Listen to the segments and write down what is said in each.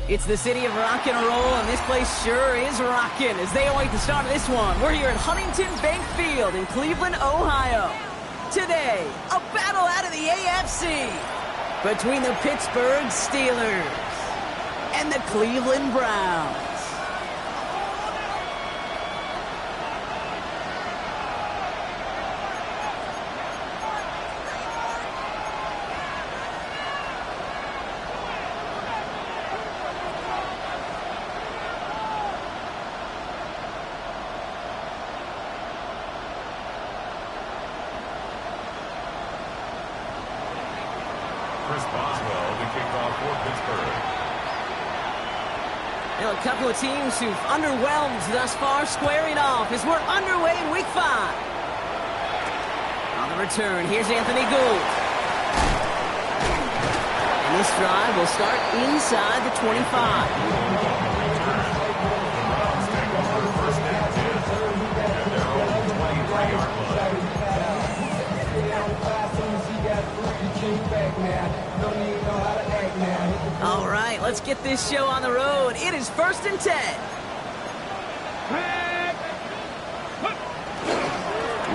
It's the city of rock and roll, and this place sure is rocking as they await the start of this one. We're here at Huntington Bank Field in Cleveland, Ohio. Today, a battle out of the AFC between the Pittsburgh Steelers and the Cleveland Browns. A couple of teams who've underwhelmed thus far squaring off as we're underway in Week 5. On the return, here's Anthony Gould. And this drive will start inside the 25. All right, let's get this show on the road. It is 1st and 10.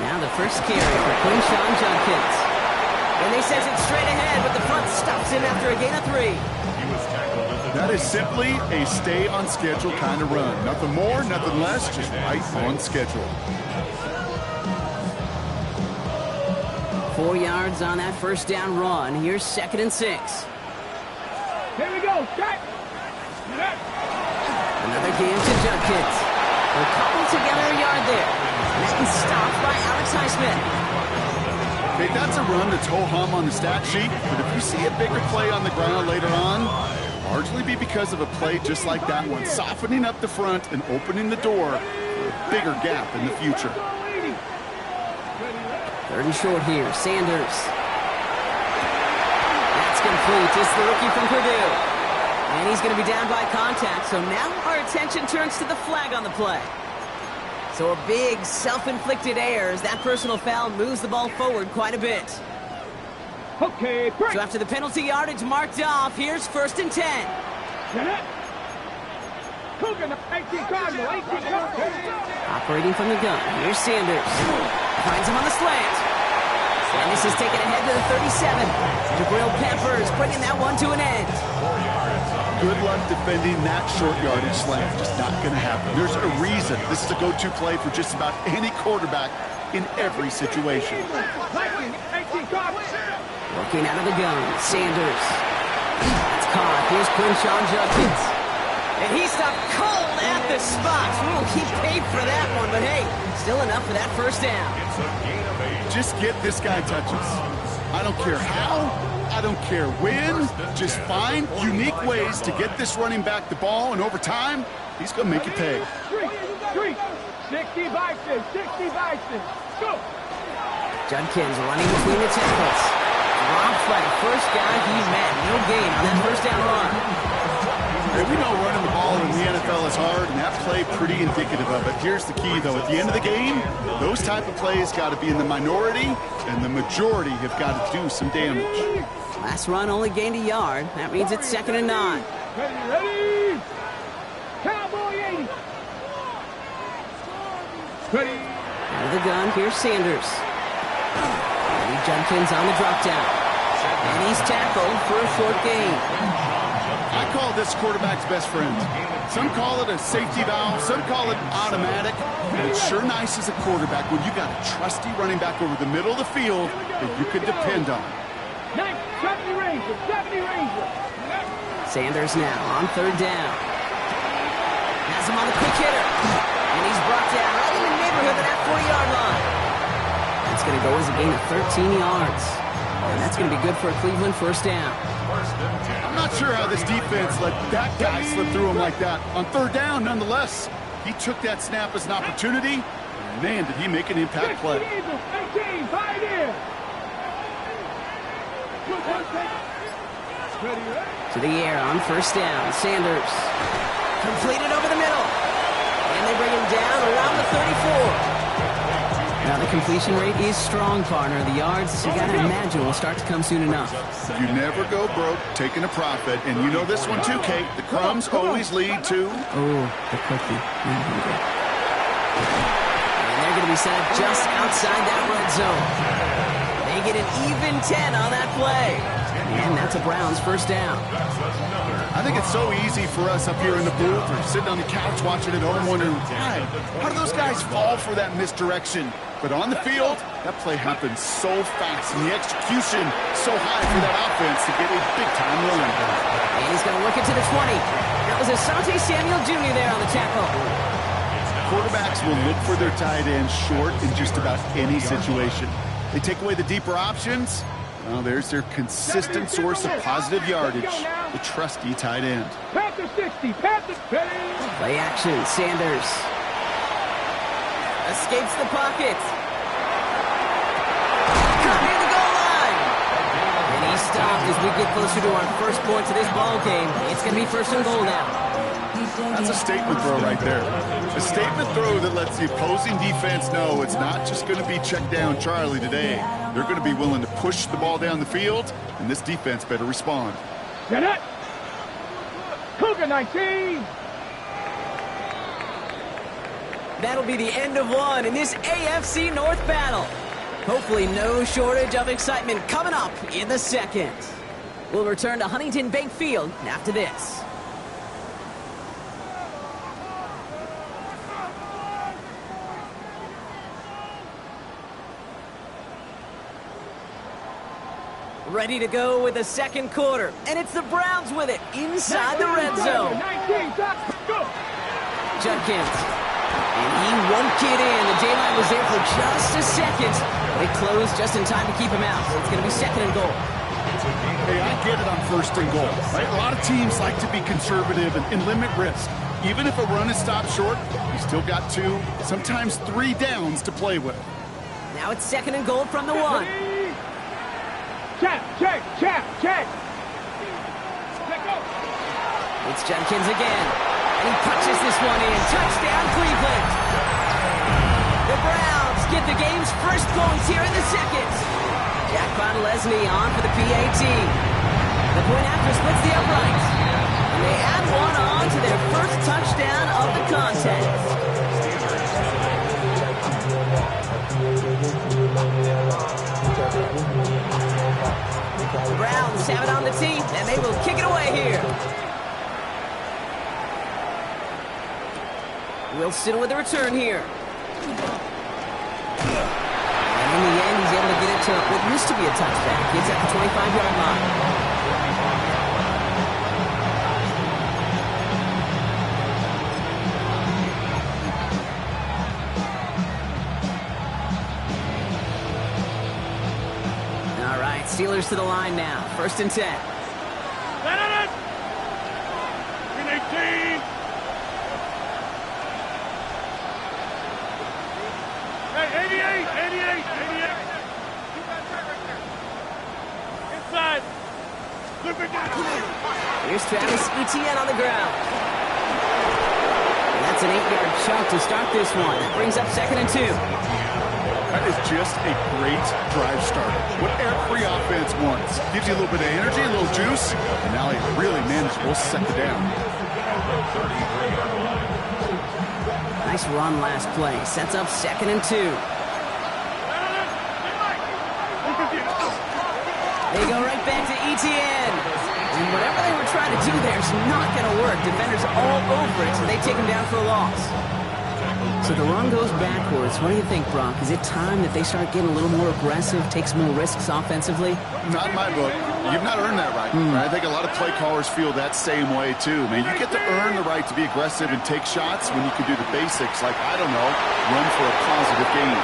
Now the first carry for Quinshon Judkins. And they send it straight ahead, but the front stops him after a gain of 3. That is simply a stay on schedule kind of run. Nothing more, nothing less, just right on schedule. 4 yards on that first down run. Here's 2nd and 6. Here we go. Check. Another game to Judkins. They'll cobble together a yard there. And stopped by Alex Highsmith. Okay, that's a run that's ho-hum on the stat sheet, but if you see a bigger play on the ground later on, largely be because of a play just like that one, softening up the front and opening the door for a bigger gap in the future. 3rd and short here, Sanders. That's complete. It's the rookie from Purdue. And he's going to be down by contact, so now our attention turns to the flag on the play. So a big self-inflicted error as that personal foul moves the ball forward quite a bit. Okay, break. So after the penalty yardage marked off, here's 1st and 10. Operating from the gun, here's Sanders. Finds him on the slant. And this is taken ahead to the 37. Jabril Peppers bringing that one to an end. Good luck defending that short yardage slant. Just not going to happen. There's a reason this is a go-to play for just about any quarterback in every situation. Working out of the gun, Sanders. That's caught. Here's Quinshon Judkins. And he stopped cold at the spot. We will keep paid for that one, but hey, still enough for that first down. Just get this guy touches. I don't care how, I don't care when. Just find unique ways to get this running back the ball, and over time, he's going to make you pay. 3, 60 Bison, 60 Bison. Go! Judkins running between the tackles. Dropped by the first guy he met. No gain on that first down run. Hey, we know running the ball in the NFL is hard, and that play pretty indicative of it. Here's the key, though. At the end of the game, those type of plays got to be in the minority, and the majority have got to do some damage. Last run only gained a yard. That means it's 2nd and 9. Ready? Cowboy 80. Ready? Out of the gun, here's Sanders. Eddie Judkins on the drop down. And he's tackled for a short gain. I call this quarterback's best friend. Some call it a safety valve, some call it automatic, but it's sure nice as a quarterback when you got a trusty running back over the middle of the field that you could depend on. 70 Ranger, 70 Ranger. Sanders now on 3rd down. Has him on the quick hitter. And he's brought down right in the neighborhood of that 40-yard line. That's going to go as a gain of 13 yards. And that's going to be good for a Cleveland first down. I'm not sure how this defense let that guy slip through him like that. On 3rd down, nonetheless, he took that snap as an opportunity. And man, did he make an impact play. 18, 5 in. To the air on 1st down. Sanders. Completed over the middle. And they bring him down around the 34. Now the completion rate is strong, partner. The yards, you gotta imagine, will start to come soon enough. You never go broke taking a profit, and you know this one too, Kate. The crumbs always lead to... Oh, the cookie. And they're going to be set up just outside that red zone. They get an even 10 on that play. And that's a Browns first down. I think it's so easy for us up here in the booth or sitting on the couch watching at home wondering, God, how do those guys fall for that misdirection? But on the field, that play happens so fast, and the execution so high for that offense to get a big-time run. And he's going to work it to the 20. That was Asante Samuel Jr. there on the tackle. Quarterbacks will look for their tight end short in just about any situation. They take away the deeper options. Well, there's their consistent source of positive yardage, the trusty tight end. Pass to 60, pass to 50. Play action, Sanders. Escapes the pocket. Cut near the goal line. And he's stopped as we get closer to our first points of this ball game. It's going to be first and goal now. That's a statement throw right there. A statement throw that lets the opposing defense know it's not just going to be check down Charlie today. They're going to be willing to push the ball down the field, and this defense better respond. Get it. Cougar 19. That'll be the end of one in this AFC North battle. Hopefully no shortage of excitement coming up in the second. We'll return to Huntington Bank Field after this. Ready to go with the second quarter, and it's the Browns with it inside the red zone. 19, go. Judkins, and he won't get in. The J-line was there for just a second, but it closed just in time to keep him out. So it's going to be second and goal. Hey, I get it on first and goal, right? A lot of teams like to be conservative and limit risk. Even if a run is stopped short, you still got 2, sometimes 3 downs to play with. Now it's second and goal from the 1. Check. It's Judkins again, and he punches this one in. Touchdown, Cleveland. The Browns get the game's first points here in the second. Jack Lesney on for the PAT. The point after splits the uprights. And they add one on to their first touchdown of the contest. The Browns have it on the tee, and they will kick it away here. Wilson with the return here. And in the end, he's able to get it to what used to be a touchdown. Gets at the 25-yard line. All right, Steelers to the line now. First and 10. Here's Travis Etienne on the ground. And that's an 8-yard chunk to start this one. That brings up second and 2. That is just a great drive starter. What every offense wants. Gives you a little bit of energy, a little juice, and now he really manageable set the down. Nice run last play. Sets up second and 2. They go right back to Etienne. And whatever they were trying to do there is not going to work. Defenders all over it, so they take him down for a loss. So the run goes backwards. What do you think, Brock? Is it time that they start getting a little more aggressive, take some more risks offensively? Not in my book. You've not earned that right. I think a lot of play callers feel that same way, too. Man, you get to earn the right to be aggressive and take shots when you can do the basics, like, I don't know, run for a positive gain.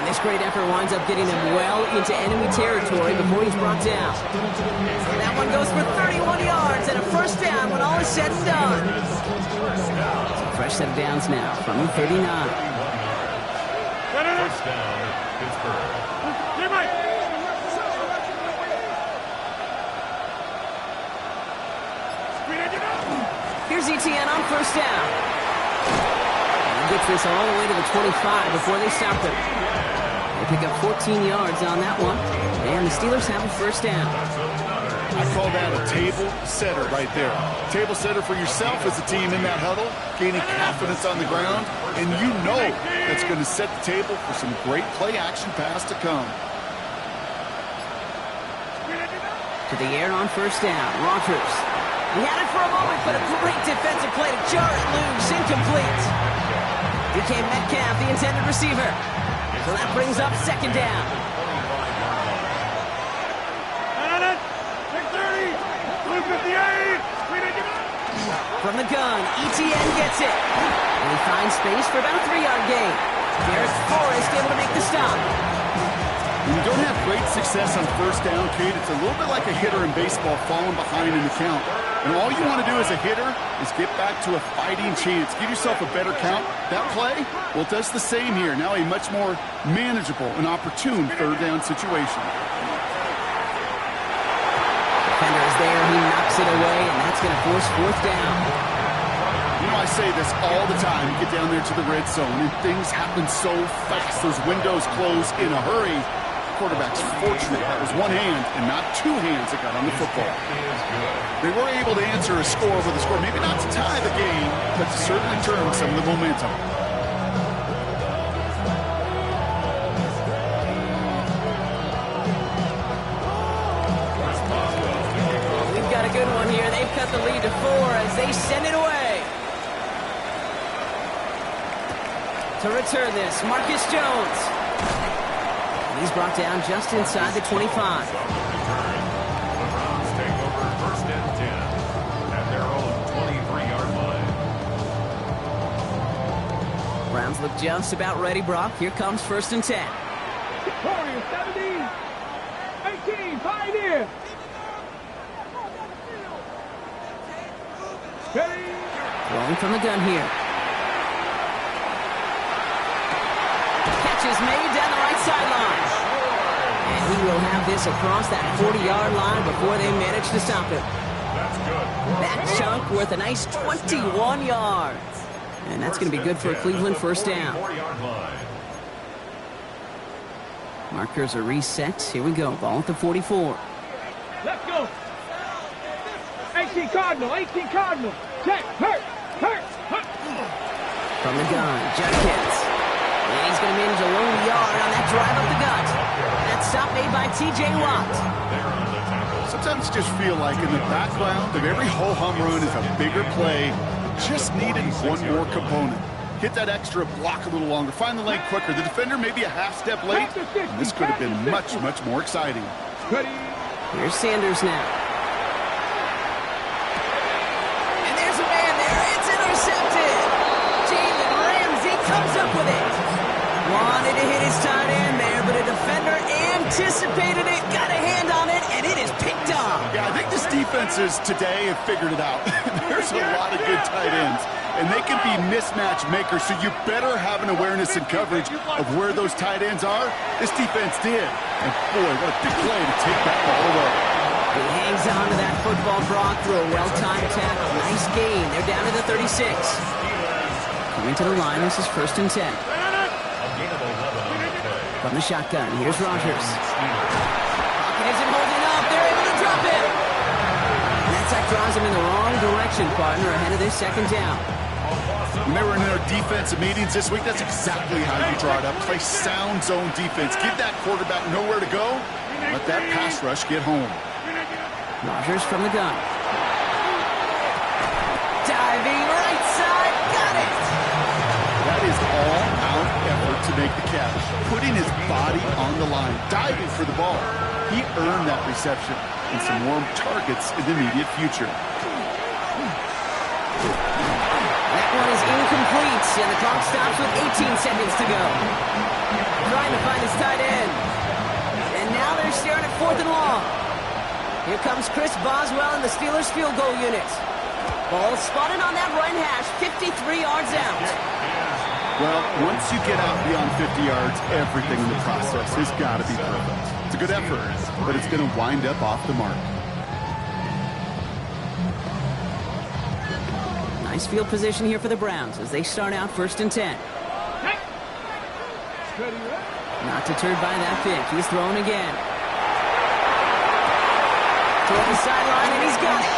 This great effort winds up getting him well into enemy territory before he's brought down. And that one goes for 31 yards and a first down when all is said and done. So fresh set of downs now from the 39. First down, Pittsburgh. Here's Etienne on first down. And gets this all the way to the 25 before they stop him. They pick up 14 yards on that one, and the Steelers have a first down. I call that a table setter right there. Table setter for yourself as a team in that huddle, gaining confidence on the ground, and you know that's going to set the table for some great play-action pass to come. To the air on first down, Rodgers. He had it for a moment, but a great defensive play to jar it loose, incomplete. DK Metcalf, the intended receiver. So that brings up second down. From the gun, ETN gets it. And he finds space for about a 3-yard gain. Derek Forrest able to make the stop. When you don't have great success on first down, Kate, it's a little bit like a hitter in baseball falling behind in the count. And all you want to do as a hitter is get back to a fighting chance. Give yourself a better count. That play, well, it does the same here. Now a much more manageable and opportune third down situation. Defender is there. He knocks it away, and that's going to force fourth down. You know, I say this all the time. You get down there to the red zone, and things happen so fast. Those windows close in a hurry. Quarterback's fortunate that was one hand and not two hands that got on the football. They were able to answer a score with a score. Maybe not to tie the game, but to certainly turn some of the momentum. We've got a good one here. They've cut the lead to 4 as they send it away. To return this, Marcus Jones. He's brought down just inside the 25. The Browns take over first and 10 at their own 23-yard line. Browns look just about ready, Brock. Here comes first and 10. Victoria, 17, 18, Pioneer. Ready. Throwing from the gun here. Catch is made down the right sideline. And he will have this across that 40-yard line before they manage to stop him. That's good. That chunk worth a nice 21 yards. And that's going to be good for a Cleveland first down. 44-yard line. Markers are reset. Here we go. Ball at the 44. Let's go. 18 Cardinal, 18 Cardinal. Check, hurt. From the gun, Judkins. And he's going to manage a low yard on that drive up the gut. That stop made by T.J. Watt. Sometimes you just feel like in the background of every ho-hum run is a bigger play. Just needed one more component. Hit that extra block a little longer. Find the lane quicker. The defender maybe a half step late. And this could have been much, much more exciting. Ready. Here's Sanders now. And there's a man there. It's intercepted. Jalen Ramsey comes up with it. Wanted to hit his tight end there, but a defender anticipated it, got a hand on it, and it is picked up. Yeah, I think this defenses today have figured it out. There's a lot of good tight ends, and they can be mismatch makers, so you better have an awareness and coverage of where those tight ends are. This defense did. And boy, what a big play to take that ball away. He hangs on to that football, Brock, through a well-timed tackle. Nice gain. They're down to the 36. Coming to the line, this is first and 10. From the shotgun, here's Rodgers. Pocket isn't holding up. They're able to drop him. And that sack draws him in the wrong direction, partner, ahead of this second down. When they were in their defensive meetings this week, that's exactly how you draw it up. Play sound zone defense. Give that quarterback nowhere to go. Let that pass rush get home. Rodgers from the gun. Diving right side. Got it. That is all-out effort to make the catch. Putting his body on the line. Diving for the ball. He earned that reception and some more targets in the immediate future. That one is incomplete, and the clock stops with 18 seconds to go. Trying to find his tight end. And now they're staring at 4th and long. Here comes Chris Boswell in the Steelers field goal unit. Ball spotted on that right hash, 53 yards out. Well, once you get out beyond 50 yards, everything in the process has got to be perfect. It's a good effort, but it's going to wind up off the mark. Nice field position here for the Browns as they start out 1st and 10. Not deterred by that pick. He's throwing again. Toward the sideline, and he's got it.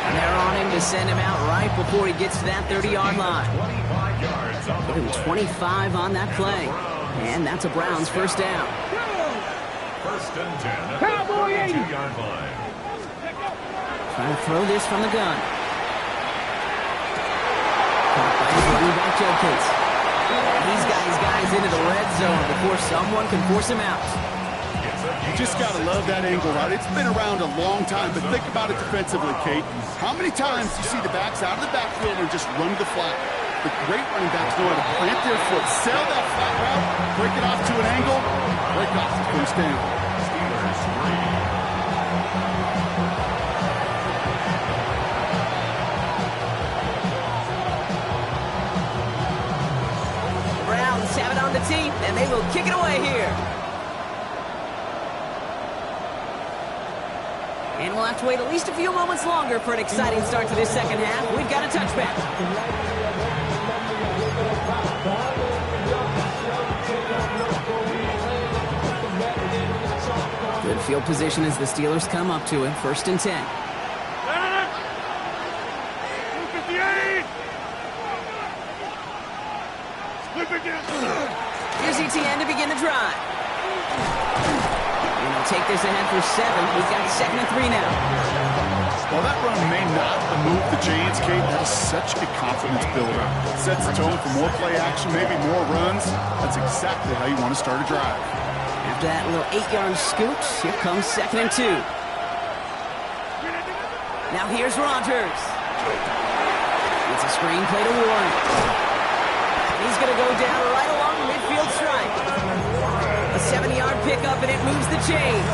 And they're on him to send him out right before he gets to that 30-yard line. Give him 25 on that play. And that's a Browns 1st down. 1st and 10 at the 32-yard line. Trying to throw this from the gun. Caught by his running back, Judkins. He's got his guys into the red zone before someone can force him out. You just got to love that angle, right? It's been around a long time, but think about it defensively, Kate. How many times do you see the backs out of the backfield and just run the flat? The great running backs know how to plant their foot, sail that flat route, break it off to an angle, break off the 1st down. Browns have it on the team, and they will kick it away here. And we'll have to wait at least a few moments longer for an exciting start to this 2nd half. We've got a touchback. Good field position as the Steelers come up to him. 1st and 10. 258. Here's ETN to begin the drive. And he'll take this ahead for 7. We've got 2nd and 3 now. While that run may not move the chains, Kate, that is such a confidence builder. It sets the tone for more play action, maybe more runs. That's exactly how you want to start a drive. After that little 8-yard scoot, here comes 2nd and 2. Now here's Rodgers. It's a screen play to Warren. He's going to go down right along the midfield stripe. A 70-yard pickup, and it moves the chains.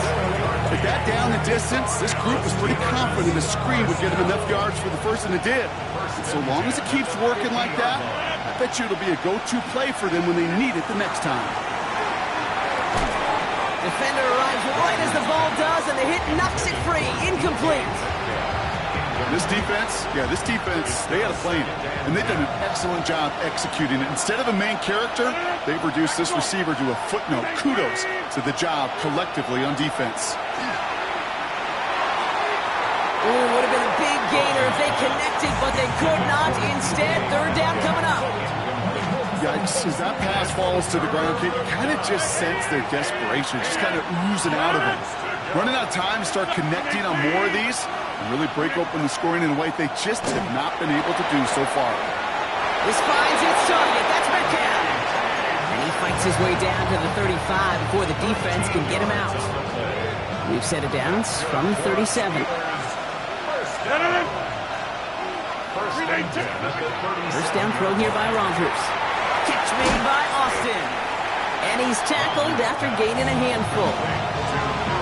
With that down the distance, this group was pretty confident the screen would get him enough yards for the 1st, and it did. And so long as it keeps working like that, I bet you it'll be a go-to play for them when they need it the next time. Defender arrives right as the ball does, and the hit knocks it free. Incomplete. This defense, they had a plan, and they've done an excellent job executing it. Instead of a main character, they've reduced this receiver to a footnote. Kudos to the job collectively on defense. Ooh, would have been a big gainer if they connected, but they could not. Instead, 3rd down coming up. Yikes, as that pass falls to the ground, you kind of just sense their desperation, just kind of oozing out of them. Running out of time to start connecting on more of these and really break open the scoring in a way they just have not been able to do so far. This finds its target. That's Metcalf. And he fights his way down to the 35 before the defense can get him out. We've set it down from 37. 1st down throw here by Rodgers. Catch made by Austin. And he's tackled after gaining a handful.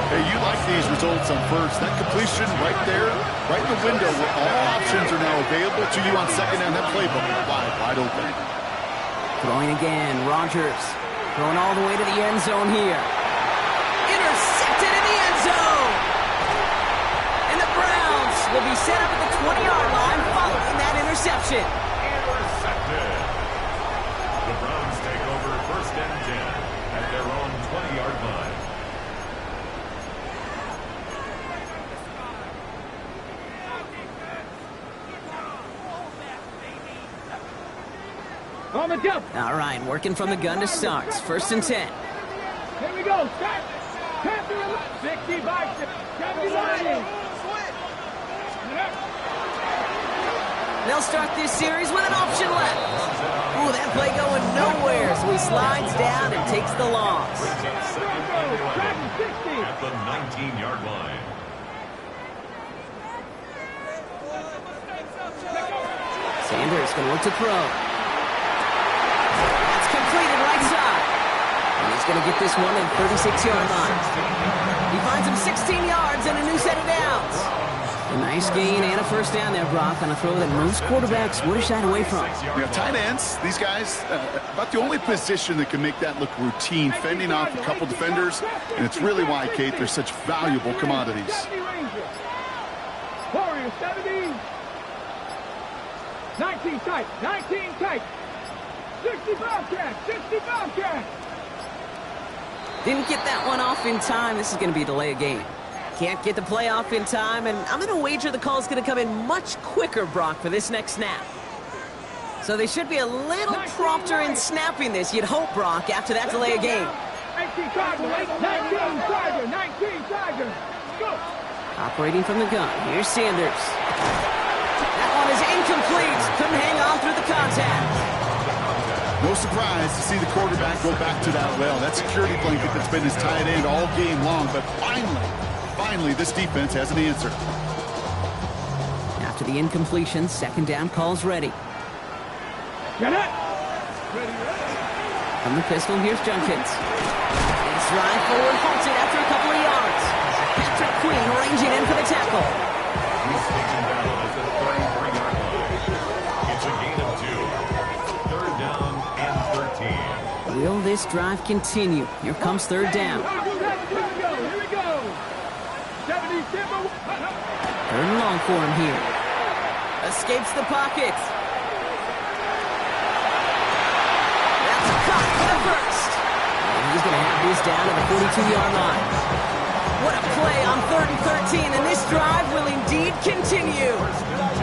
Hey, you like these results on 1st. That completion right there, right in the window where all options are now available to you on 2nd down. That playbook is wide open. Throwing again, Rodgers. Throwing all the way to the end zone here. Intercepted in the end zone. And the Browns will be set up at the 20-yard line following that interception. Intercepted. The Browns take over 1st and 10 at their own 20-yard line. On the jump. All right, working from the gun to start. 1st and 10. Here we go. Start. 65. 79. They'll start this series with an option left. Ooh, that play going nowhere, so he slides down and takes the loss. At the 19-yard line. Sanders going to look to throw. That's completed right side. And he's going to get this one at the 36-yard line. He finds him 16 yards and a new set of downs. A nice gain and a 1st down there, Brock, on a throw that most quarterbacks would have shied away from. Yeah, tight ends, these guys, about the only position that can make that look routine, fending off a couple defenders, and it's really why, Kate, they're such valuable commodities. Warriors 70. 19 tight. 19 tight. 60 Bobcat. 60 Bobcat. Didn't get that one off in time. This is going to be a delay of game. Can't get the play off in time, and I'm going to wager the call is going to come in much quicker, Brock, for this next snap. So they should be a little prompter in snapping this, you'd hope, Brock, after that delay of game. 19 Tiger. 19 Tiger. 19 Tiger. Go. Operating from the gun. Here's Sanders. That one is incomplete. Couldn't hang on through the contact. No surprise to see the quarterback go back to that well. That security blanket that's been his tight end all game long, but finally, this defense has an answer. After the incompletion, second down call's ready. Get it. From the pistol, here's Junkins. His drive forward halted after a couple of yards. Patrick Queen ranging in for the tackle. He's taken down at the 33-yard line. It's a gain of 2. Third down and 13. Will this drive continue? Here comes third down. Here we go. 77. Third and long for him here. Escapes the pocket. That's a cut for the first. And he's going to have this down at the 42-yard line. What a play on 3rd and 13, and this drive will indeed continue.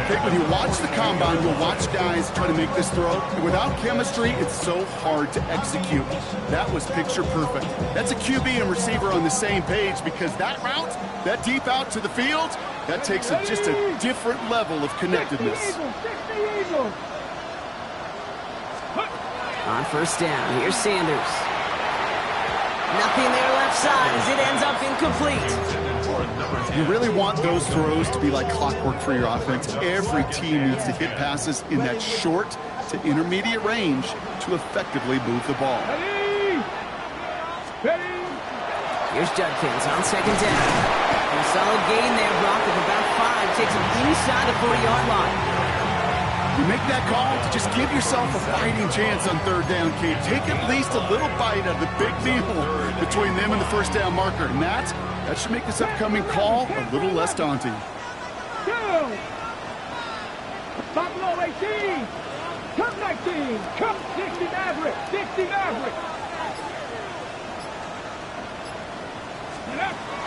Okay, when you watch the combine, you'll watch guys try to make this throw. And without chemistry, it's so hard to execute. That was picture perfect. That's a QB and receiver on the same page because that route, that deep out to the field, that takes just a different level of connectedness. 60 Eagles. On first down, here's Sanders. Nothing there left side as it ends up incomplete. You really want those throws to be like clockwork for your offense. Every team needs to hit passes in that short to intermediate range to effectively move the ball. Ready. Here's Judkins on second down. And a solid gain there, Brock, of about 5. Takes him inside the 40-yard line. You make that call to just give yourself a fighting chance on third down, Kate. Take at least a little bite out of the big meal between them and the first down marker. And that should make this upcoming call a little less daunting. 2. Buffalo 18. Come 19. Come 60 Maverick. 60 Maverick.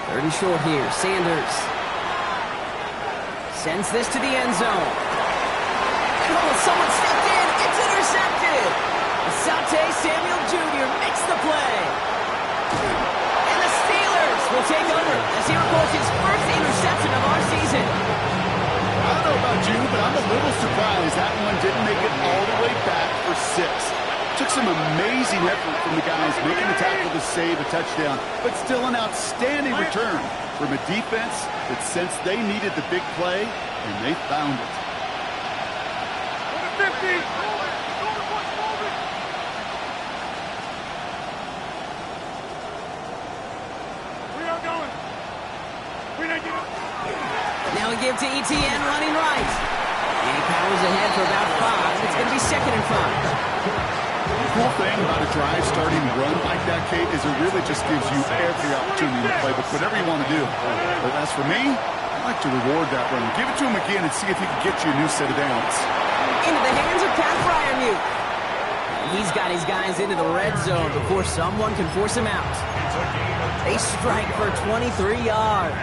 Third and short here. Sanders sends this to the end zone. Oh, someone stepped in. It's intercepted. Asante Samuel Jr. makes the play. And the Steelers will take over as he records his first interception of our season. I don't know about you, but I'm a little surprised that one didn't make it all the way back for 6. Took some amazing effort from the guys making the tackle to save a touchdown, but still an outstanding return from a defense that sensed they needed the big play, and they found it. 50. We are going. We not get Now we give to ETN running right. And he powers ahead for about 5. It's going to be 2nd and 5. The cool thing about a drive starting run like that, Kate, is it really just gives you every opportunity to play with whatever you want to do. But as for me, I like to reward that run. Give it to him again and see if he can get you a new set of downs. Into the hands of Pat Fryermuth. He's got his guys into the red zone before someone can force him out. They strike for 23 yards.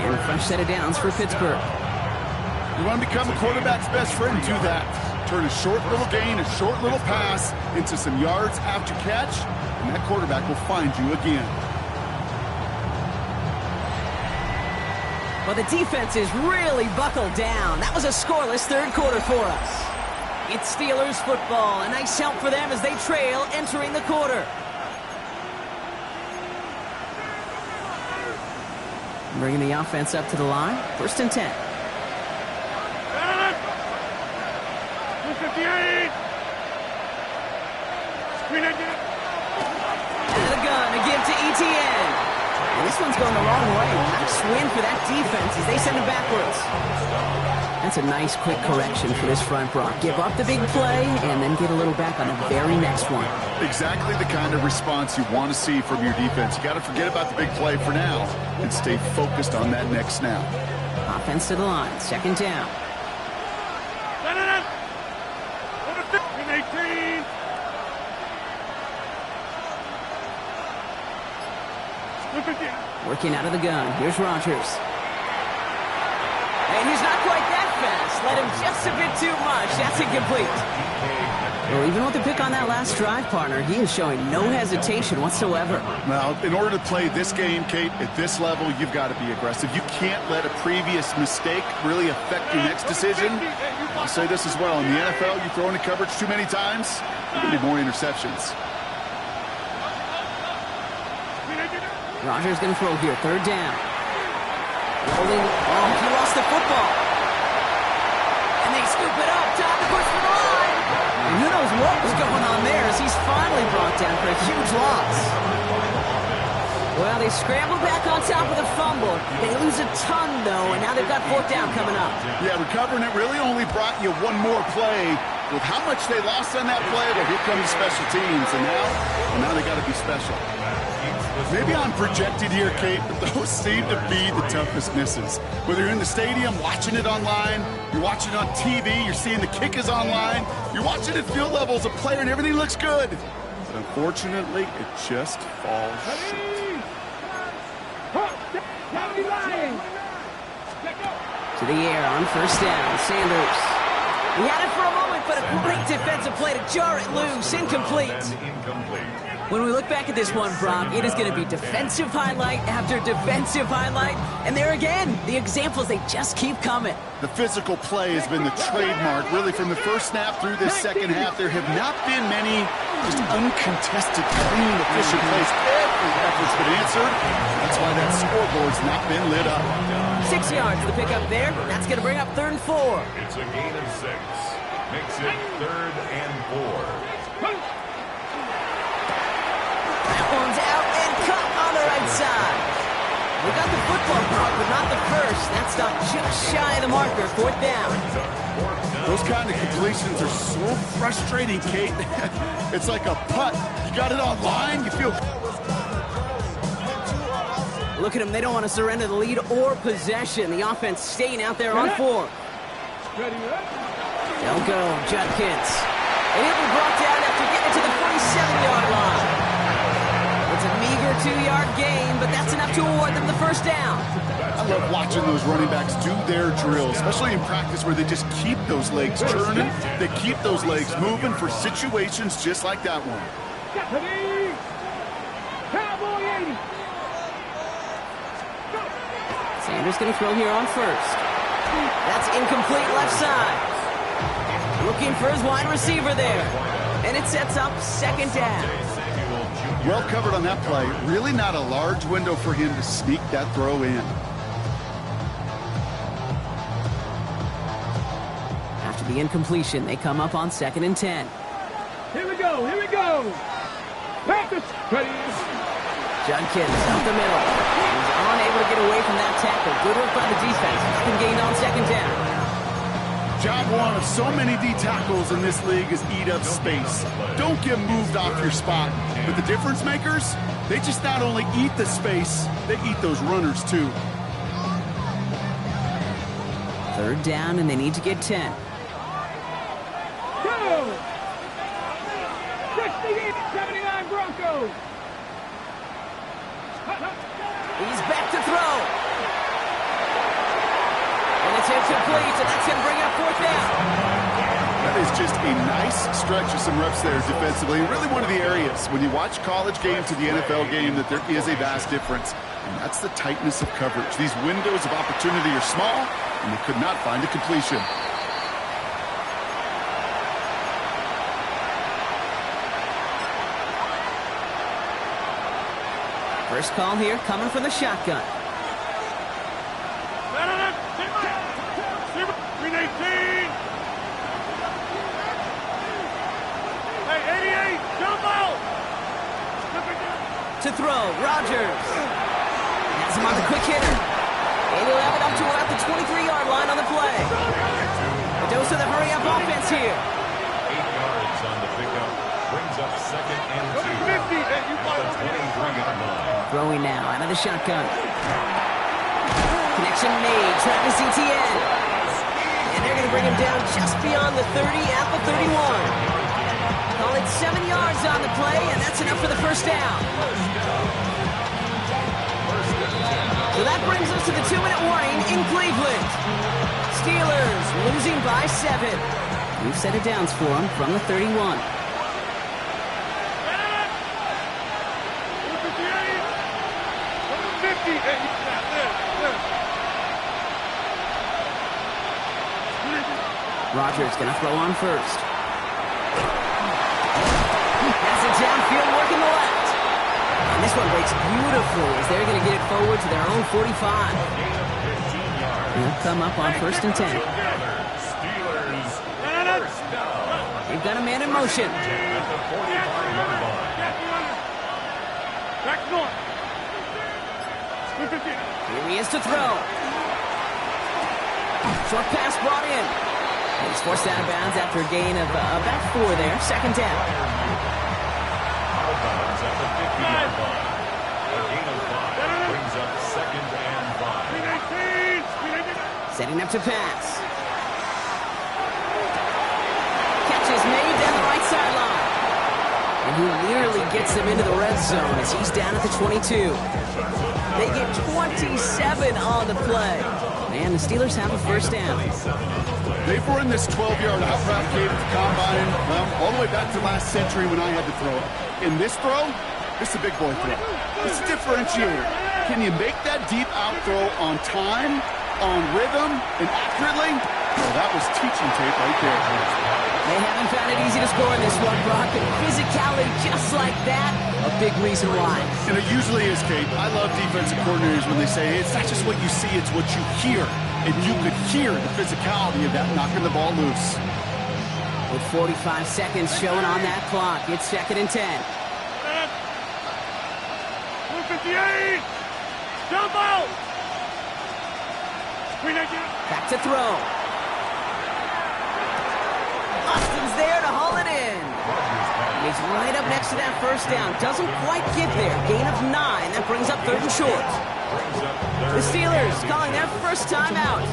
And a fresh set of downs for Pittsburgh. You want to become a quarterback's best friend, do that. Turn a short little gain, a short little pass into some yards after catch, and that quarterback will find you again. Well, the defense is really buckled down. That was a scoreless third quarter for us. It's Steelers football. A nice help for them as they trail entering the quarter. Bringing the offense up to the line. 1st and 10. 58. Screen again. And the gun to give to ETN. And this one's going the wrong way. Nice win for that defense as they send it backwards. That's a nice quick correction for this front, Brock. Give up the big play and then get a little back on the very next one. Exactly the kind of response you want to see from your defense. You got to forget about the big play for now and stay focused on that next snap. Offense to the line. 2nd down. Working out of the gun. Here's Rodgers. And he's not quite that fast. Let him just a bit too much. That's incomplete. Well, even with the pick on that last drive, partner, he is showing no hesitation whatsoever. Now, in order to play this game, Kate, at this level, you've got to be aggressive. You can't let a previous mistake really affect your next decision. I'll say this as well. In the NFL, you throw into coverage too many times, you're going to be more interceptions. Rodgers going to throw here. Third down. Rolling. Oh, he lost the football. And they scoop it up. Time to push for the line. And who knows what was going on there as he's finally brought down for a huge loss. Well, they scramble back on top of the fumble. They lose a ton, though, and now they've got fourth down coming up. Yeah, recovering it really only brought you one more play. With how much they lost on that play, well, here comes special teams, and now they got to be special. Maybe I'm projected here, Kate, but those seem to be the toughest misses. Whether you're in the stadium, watching it online, you're watching it on TV, you're seeing the kick is online, you're watching at field level as a player and everything looks good. But unfortunately, it just falls short. To the air on first down, Sanders. He had it for a moment, but a great defensive play to jar it loose. Incomplete. When we look back at this one, Brock, it is going to be defensive highlight after defensive highlight. And there again, the examples, they just keep coming. The physical play has been the trademark, really, from the first snap through this second half. There have not been many just uncontested, clean, efficient plays. Every effort's been answered. That's why that scoreboard's not been lit up. 6 yards to pick up there. That's going to bring up 3rd and 4. It's a gain of 6. Makes it 3rd and 4. That one's out and cut on the right side. We got the football, Brock, but not the first. That stopped just shy of the marker. 4th down. Those kind of completions are so frustrating, Kate. It's like a putt. You got it on line, you feel... Look at them. They don't want to surrender the lead or possession. The offense staying out there on 4. They'll go. Judkins. And he'll be brought down after getting to the 47-yard line. It's a meager 2-yard gain, but that's enough to award them the first down. I love watching those running backs do their drill, especially in practice where they just keep those legs churning. They keep those legs moving for situations just like that one. Sanders going to throw here on first. That's incomplete left side. Looking for his wide receiver there. And it sets up 2nd down. Well covered on that play. Really not a large window for him to sneak that throw in. After the incompletion, they come up on 2nd and 10. Here we go, here we go. Practice. Ready. Judkins up the middle. He's unable to get away from that tackle. Good work by the defense. Nothing gained on 2nd down. Job one of so many D tackles in this league is eat up space. Don't get moved off your spot. But the difference makers, they just not only eat the space, they eat those runners too. 3rd down, and they need to get 10. Go! 78-79 Broncos. He's back to throw. And it's incomplete, and that's going to bring up 4th down. That is just a nice stretch of some reps there defensively. And really one of the areas when you watch college game to the NFL game that there is a vast difference. And that's the tightness of coverage. These windows of opportunity are small, and they could not find a completion. First call here coming from the shotgun. To throw, Rodgers. Has him on the quick hitter. And he'll have it up to about the 23-yard line on the play. A dose of the hurry-up offense here. 8 yards on the pickup. Brings up 2nd and 2. At the 23-yard line. Throwing now out of the shotgun. Connection made. Travis Etienne. And they're going to bring him down just beyond the 30 at the 31. Call it 7 yards on the play, and that's enough for the first down. So that brings us to the 2-minute warning in Cleveland. Steelers losing by 7. New set of downs for them from the 31. Rodgers going to throw on first. Has it downfield, working the left. And this one breaks beautifully as they're going to get it forward to their own 45. They'll come up on 1st and 10. They've got a man in motion. Here he is to throw. Short pass brought in. He's forced out of bounds after a gain of about 4 there. 2nd down. Setting up to pass. Catch is made down the right sideline. And he nearly gets them into the red zone as he's down at the 22. They get 27 on the play. And the Steelers have a 1st down. They've run this 12-yard out route game at the combine, well, all the way back to last century when I had to throw it. In this throw, this is a big boy throw. It's a differentiator. Can you make that deep out throw on time, on rhythm, and accurately? Well, that was teaching tape right there. They haven't found it easy to score in this one, Brock. And physicality just like that, a big reason why. And it usually is, Kate. I love defensive coordinators when they say, it's not just what you see, it's what you hear. And you could hear the physicality of that knocking the ball loose. With 45 seconds showing on that clock, it's 2nd and 10. 58! Jump out! Back to throw. Austin's there to haul it in. He's right up next to that 1st down. Doesn't quite get there. Gain of 9. That brings up 3rd and short. The Steelers calling their 1st time out.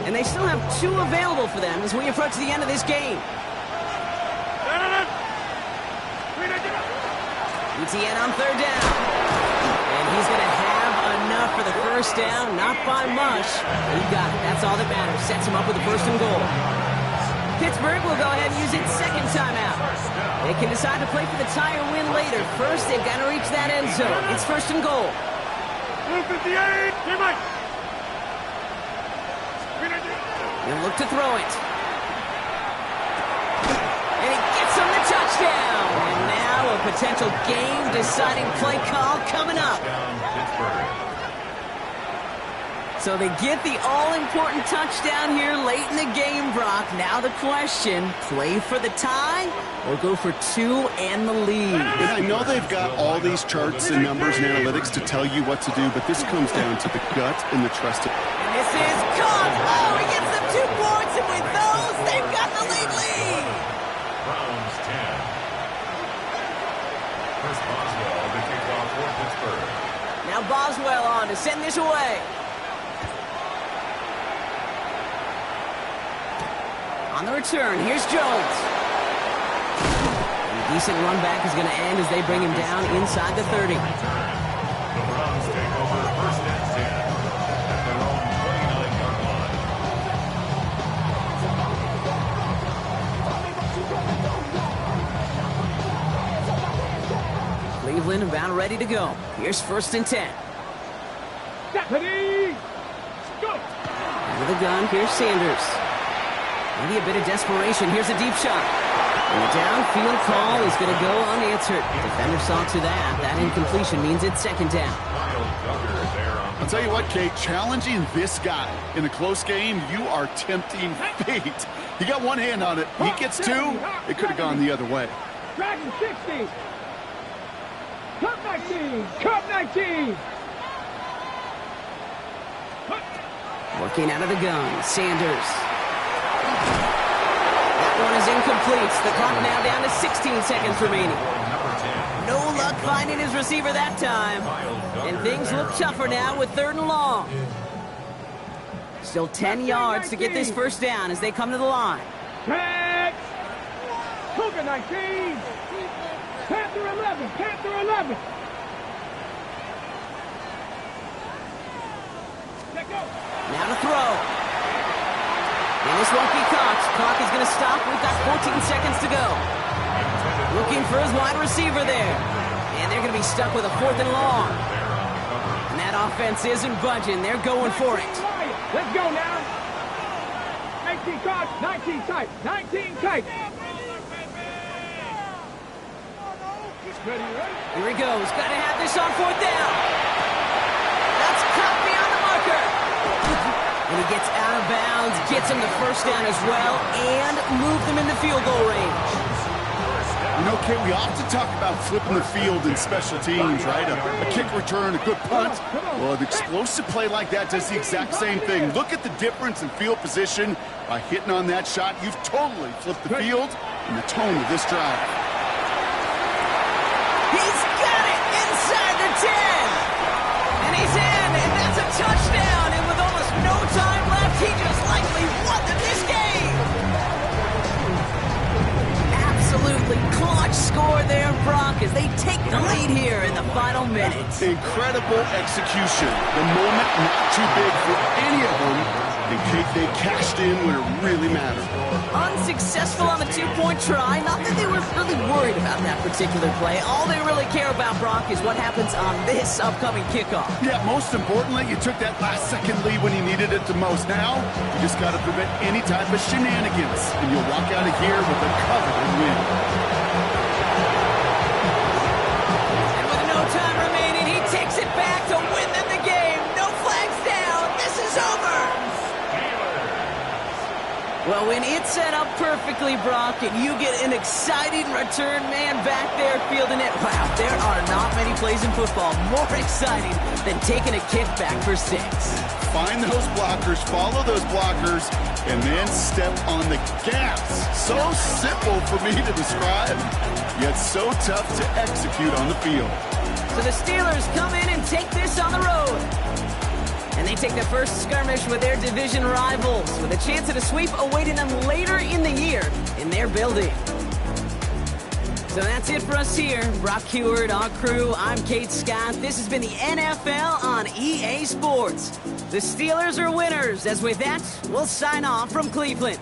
And they still have 2 available for them as we approach the end of this game. ETN on 3rd down. And he's going to have enough for the 1st down. Not by much. He got it. That's all that matters. Sets him up with a 1st and goal. Pittsburgh will go ahead and use its 2nd timeout. They can decide to play for the tie or win later. First, they've got to reach that end zone. It's 1st and goal. 58! They'll look to throw it. And he gets him the touchdown. And now a potential game-deciding play call coming up. So they get the all-important touchdown here late in the game, Brock. Now the question, play for the tie or go for 2 and the lead? And I know they've got all these charts and numbers and analytics to tell you what to do, but this comes down to the gut and the trust. And this is caught. Oh, he gets them 2 points, and with those, they've got the lead. Browns 10. Chris Boswell to kick off for Pittsburgh. Now Boswell on to send this away. On the return, here's Jones. And a decent run back is going to end as they bring him down inside the 30. The Browns take over 1st and 10 at their own 29-yard line. Cleveland about ready to go. Here's 1st and 10. Deputy! Go! With a gun, here's Sanders. Maybe a bit of desperation. Here's a deep shot. And the downfield call is going to go unanswered. Defender saw to that. That incompletion means it's 2nd down. I'll tell you what, Kate, challenging this guy in a close game, you are tempting fate. He got one hand on it. He gets 2. It could have gone the other way. Dragon 60! Cup 19! Cup 19! Working out of the gun, Sanders. That one is incomplete. The clock now down to 16 seconds remaining. No luck finding his receiver that time. And things look tougher now with 3rd and long. Still 10 yards to get this 1st down as they come to the line. Tag! Cougar 19! Panther 11! Panther 11! Now to throw. And this won't be caught. Clock is going to stop. We've got 14 seconds to go. Looking for his wide receiver there. And they're going to be stuck with a 4th and long. And that offense isn't budging. They're going for it. Let's go now. 19 cards, 19 tight, 19 tight. Ready? Here he goes. Got to have this on 4th down. That's caught beyond the marker. And he gets out of bounds, gets him the 1st down as well, and moved them in the field goal range. You know, Kate, we often talk about flipping the field in special teams, right? A kick return, a good punt. Well, an explosive play like that does the exact same thing. Look at the difference in field position. By hitting on that shot, you've totally flipped the field and the tone of this drive. He's got it inside the 10. And he's in, and that's a touchdown. And with almost no time left, he just likely won this game. Absolutely clutch score there, Brock, as they take the lead here in the final minutes. Incredible execution. The moment not too big for any of them. And Kate, they cashed in when it really mattered. Unsuccessful on the 2-point try. Not that they were really worried about that particular play. All they really care about, Brock, is what happens on this upcoming kickoff. Yeah, most importantly, you took that last-second lead when you needed it the most. Now, you just got to prevent any type of shenanigans, and you'll walk out of here with a coveted win. And with no time remaining, he takes it back to win them the game. No flags down. This is over. Well, when it's set up perfectly, Brock, and you get an exciting return man back there fielding it, wow, there are not many plays in football more exciting than taking a kick back for 6. Find those blockers, follow those blockers, and then step on the gas. So simple for me to describe, yet so tough to execute on the field. So the Steelers come in and take this on the road. And they take the first skirmish with their division rivals, with a chance at a sweep awaiting them later in the year in their building. So that's it for us here. Brock Heward, our crew, I'm Kate Scott. This has been the NFL on EA Sports. The Steelers are winners, as with that, we'll sign off from Cleveland.